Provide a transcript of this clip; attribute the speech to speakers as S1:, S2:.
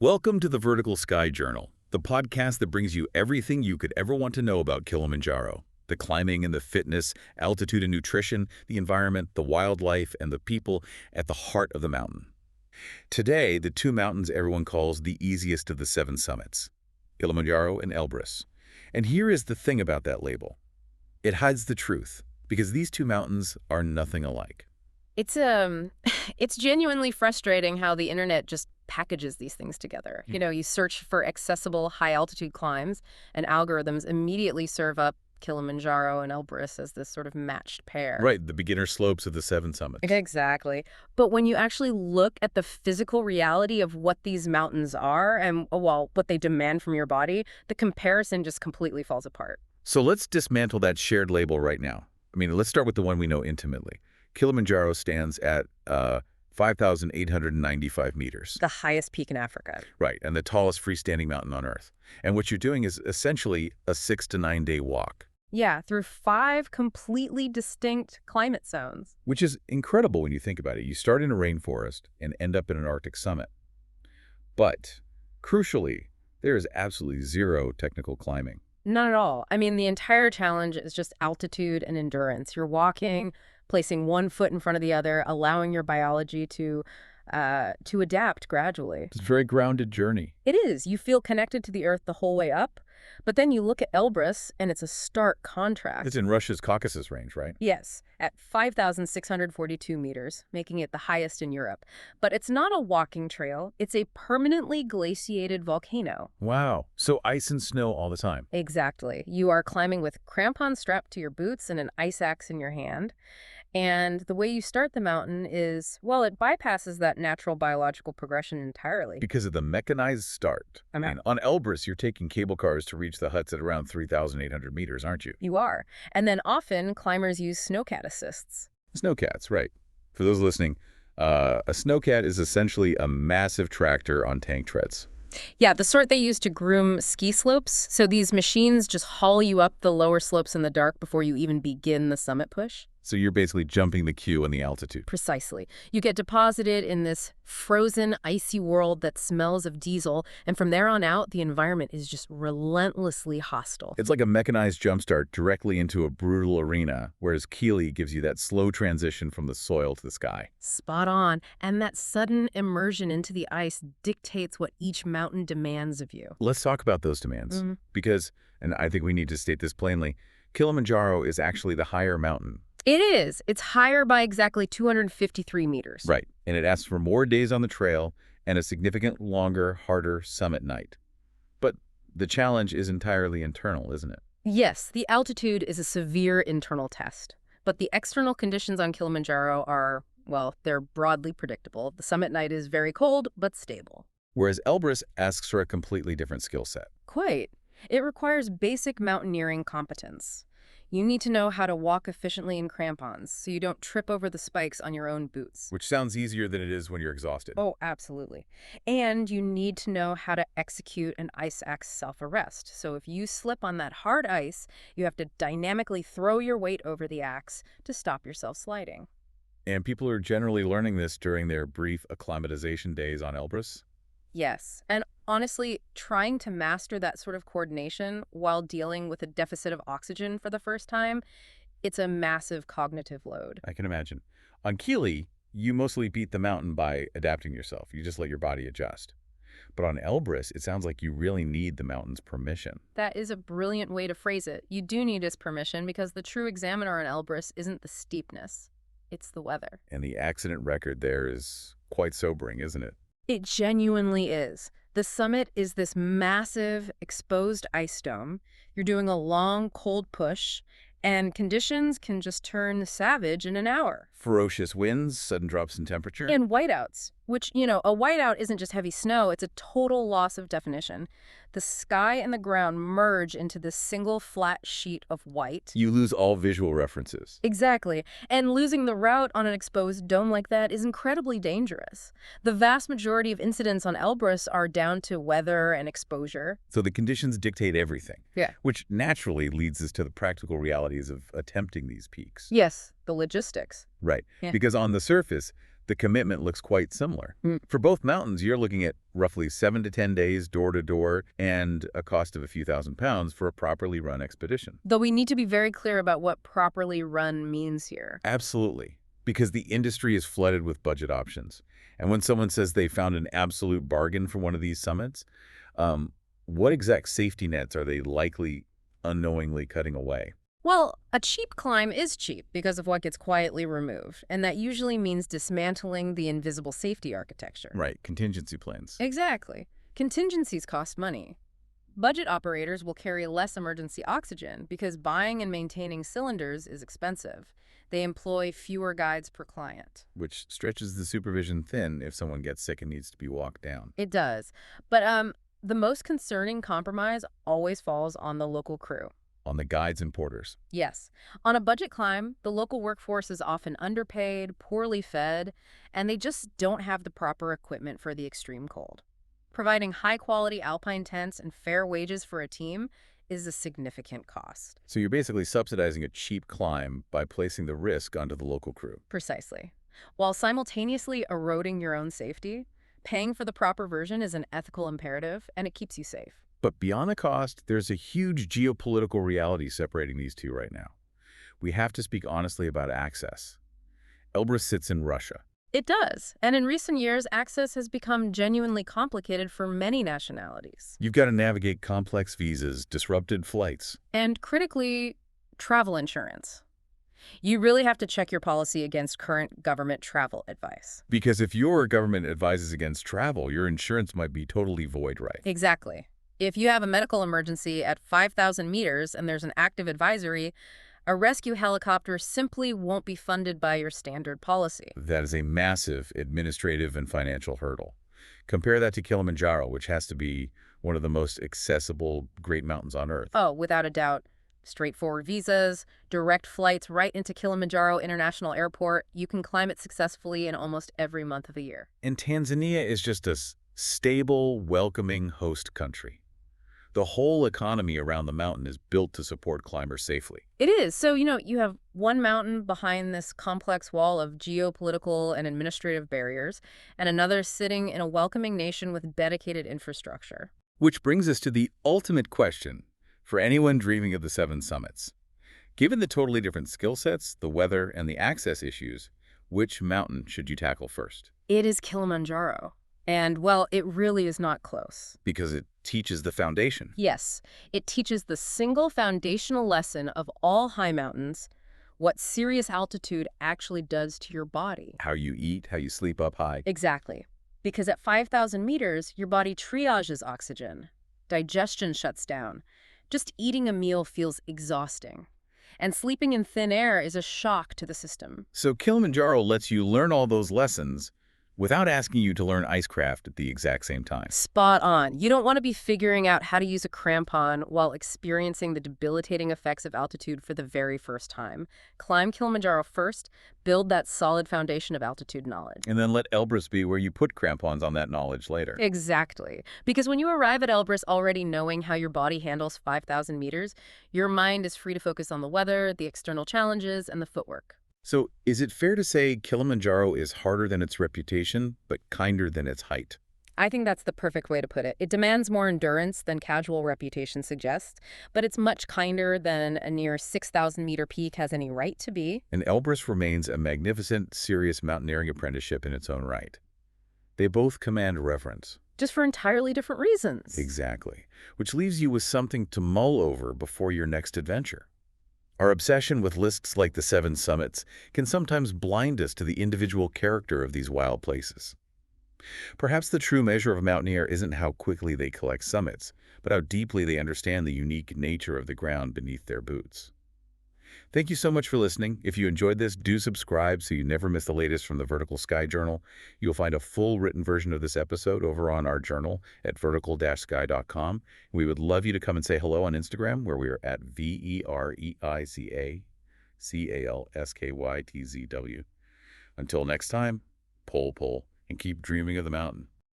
S1: Welcome to the Vertical Sky Journal, the podcast that brings you everything you could ever want to know about Kilimanjaro. The climbing and the fitness, altitude and nutrition, the environment, the wildlife, and the people at the heart of the mountain. Today, the two mountains everyone calls the easiest of the seven summits, Kilimanjaro and Elbrus. And here is the thing about that label. It hides the truth, because these two mountains are nothing alike.
S2: It's it's genuinely frustrating how the internet just packages these things together. You know, you search for accessible high-altitude climbs, and algorithms immediately serve up Kilimanjaro and Elbrus as this sort of matched pair.
S1: Right, the beginner slopes of the seven summits.
S2: Exactly. But when you actually look at the physical reality of what these mountains are and, well, what they demand from your body, the comparison just completely falls apart.
S1: So let's dismantle that shared label right now. Let's start with the one we know intimately. Kilimanjaro stands at 5,895 meters.
S2: The highest peak in Africa.
S1: Right, and the tallest freestanding mountain on Earth. And what you're doing is essentially a 6 to 9 day walk.
S2: Yeah, through 5 completely distinct climate zones.
S1: Which is incredible when you think about it. You start in a rainforest and end up in an Arctic summit. But, crucially, there is absolutely zero technical climbing.
S2: Not at all. The entire challenge is just altitude and endurance. You're walking, placing one foot in front of the other, allowing your biology to adapt gradually.
S1: It's a very grounded journey.
S2: It is. You feel connected to the Earth the whole way up. But then you look at Elbrus, and it's a stark contrast.
S1: It's in Russia's Caucasus Range, right?
S2: Yes, at 5,642 meters, making it the highest in Europe. But it's not a walking trail. It's a permanently glaciated volcano.
S1: Wow. So ice and snow all the time.
S2: Exactly. You are climbing with crampons strapped to your boots and an ice axe in your hand. And the way you start the mountain is, well, it bypasses that natural biological progression entirely.
S1: Because of the mechanized start. On Elbrus, you're taking cable cars to reach the huts at around 3,800 meters, aren't you?
S2: You are. And then often, climbers use snowcat assists.
S1: Snowcats, right. For those listening, a snowcat is essentially a massive tractor on tank treads.
S2: Yeah, the sort they use to groom ski slopes. So these machines just haul you up the lower slopes in the dark before you even begin the summit push.
S1: So you're basically jumping the queue on the altitude.
S2: Precisely. You get deposited in this frozen, icy world that smells of diesel, and from there on out, the environment is just relentlessly hostile.
S1: It's like a mechanized jumpstart directly into a brutal arena, whereas Kili gives you that slow transition from the soil to the sky.
S2: Spot on. And that sudden immersion into the ice dictates what each mountain demands of you.
S1: Let's talk about those demands. Because, and I think we need to state this plainly, Kilimanjaro is actually the higher mountain.
S2: It is. It's higher by exactly 253 meters.
S1: Right. And it asks for more days on the trail and a significant longer, harder summit night. But the challenge is entirely internal, isn't it?
S2: Yes, the altitude is a severe internal test. But the external conditions on Kilimanjaro are, well, they're broadly predictable. The summit night is very cold, but stable.
S1: Whereas Elbrus asks for a completely different skill set.
S2: Quite. It requires basic mountaineering competence. You need to know how to walk efficiently in crampons so you don't trip over the spikes on your own boots.
S1: Which sounds easier than it is when you're exhausted.
S2: Oh, absolutely. And you need to know how to execute an ice axe self-arrest. So if you slip on that hard ice, you have to dynamically throw your weight over the axe to stop yourself sliding.
S1: And people are generally learning this during their brief acclimatization days on Elbrus?
S2: Yes. And honestly, trying to master that sort of coordination while dealing with a deficit of oxygen for the first time, it's a massive cognitive load.
S1: I can imagine. On Kili, you mostly beat the mountain by adapting yourself. You just let your body adjust. But on Elbrus, it sounds like you really need the mountain's permission.
S2: That is a brilliant way to phrase it. You do need his permission because the true examiner on Elbrus isn't the steepness. It's the weather.
S1: And the accident record there is quite sobering, isn't it?
S2: It genuinely is. The summit is this massive, exposed ice dome. You're doing a long, cold push, and conditions can just turn savage in an hour.
S1: Ferocious winds, sudden drops in temperature.
S2: And whiteouts, which, a whiteout isn't just heavy snow, it's a total loss of definition. The sky and the ground merge into this single flat sheet of white.
S1: You lose all visual references.
S2: Exactly. And losing the route on an exposed dome like that is incredibly dangerous. The vast majority of incidents on Elbrus are down to weather and exposure.
S1: So the conditions dictate everything.
S2: Yeah.
S1: Which naturally leads us to the practical realities of attempting these peaks.
S2: Yes, the logistics.
S1: Right.
S2: Yeah.
S1: Because on the surface, The commitment looks quite similar. For both mountains, you're looking at roughly 7 to 10 days door-to-door and a cost of a few £1,000s for a properly run expedition.
S2: Though we need to be very clear about what properly run means here.
S1: Absolutely, because the industry is flooded with budget options. And when someone says they found an absolute bargain for one of these summits, what exact safety nets are they likely unknowingly cutting away?
S2: Well, a cheap climb is cheap because of what gets quietly removed, and that usually means dismantling the invisible safety architecture.
S1: Right, contingency plans.
S2: Exactly. Contingencies cost money. Budget operators will carry less emergency oxygen because buying and maintaining cylinders is expensive. They employ fewer guides per client.
S1: Which stretches the supervision thin if someone gets sick and needs to be walked down.
S2: It does. But the most concerning compromise always falls on the local crew.
S1: On the guides and porters.
S2: Yes. On a budget climb, the local workforce is often underpaid, poorly fed, and they just don't have the proper equipment for the extreme cold. Providing high-quality alpine tents and fair wages for a team is a significant cost.
S1: So you're basically subsidizing a cheap climb by placing the risk onto the local crew.
S2: Precisely. While simultaneously eroding your own safety, paying for the proper version is an ethical imperative, and it keeps you safe.
S1: But beyond the cost, there's a huge geopolitical reality separating these two right now. We have to speak honestly about access. Elbrus sits in Russia.
S2: It does. And in recent years, access has become genuinely complicated for many nationalities.
S1: You've got to navigate complex visas, disrupted flights.
S2: And critically, travel insurance. You really have to check your policy against current government travel advice.
S1: Because if your government advises against travel, your insurance might be totally void, right?
S2: Exactly. If you have a medical emergency at 5,000 meters and there's an active advisory, a rescue helicopter simply won't be funded by your standard policy.
S1: That is a massive administrative and financial hurdle. Compare that to Kilimanjaro, which has to be one of the most accessible great mountains on Earth.
S2: Oh, without a doubt. Straightforward visas, direct flights right into Kilimanjaro International Airport. You can climb it successfully in almost every month of the year.
S1: And Tanzania is just a stable, welcoming host country. The whole economy around the mountain is built to support climbers safely.
S2: It is. So, you have one mountain behind this complex wall of geopolitical and administrative barriers, and another sitting in a welcoming nation with dedicated infrastructure.
S1: Which brings us to the ultimate question for anyone dreaming of the 7 summits. Given the totally different skill sets, the weather, and the access issues, which mountain should you tackle first?
S2: It is Kilimanjaro. And, well, it really is not close.
S1: Because it teaches the foundation.
S2: Yes, it teaches the single foundational lesson of all high mountains, what serious altitude actually does to your body.
S1: How you eat, how you sleep up high.
S2: Exactly. Because at 5,000 meters, your body triages oxygen. Digestion shuts down. Just eating a meal feels exhausting. And sleeping in thin air is a shock to the system.
S1: So Kilimanjaro lets you learn all those lessons without asking you to learn icecraft at the exact same time.
S2: Spot on. You don't want to be figuring out how to use a crampon while experiencing the debilitating effects of altitude for the very first time. Climb Kilimanjaro first, build that solid foundation of altitude knowledge.
S1: And then let Elbrus be where you put crampons on that knowledge later.
S2: Exactly. Because when you arrive at Elbrus already knowing how your body handles 5,000 meters, your mind is free to focus on the weather, the external challenges, and the footwork.
S1: So is it fair to say Kilimanjaro is harder than its reputation, but kinder than its height?
S2: I think that's the perfect way to put it. It demands more endurance than casual reputation suggests, but it's much kinder than a near 6,000-meter peak has any right to be.
S1: And Elbrus remains a magnificent, serious mountaineering apprenticeship in its own right. They both command reverence.
S2: Just for entirely different reasons.
S1: Exactly. Which leaves you with something to mull over before your next adventure. Our obsession with lists like the 7 summits can sometimes blind us to the individual character of these wild places. Perhaps the true measure of a mountaineer isn't how quickly they collect summits, but how deeply they understand the unique nature of the ground beneath their boots. Thank you so much for listening. If you enjoyed this, do subscribe so you never miss the latest from the Vertical Sky Journal. You'll find a full written version of this episode over on our journal at vertical-sky.com. We would love you to come and say hello on Instagram, where we are at VEREICACALSKYTZW. Until next time, pull, and keep dreaming of the mountain.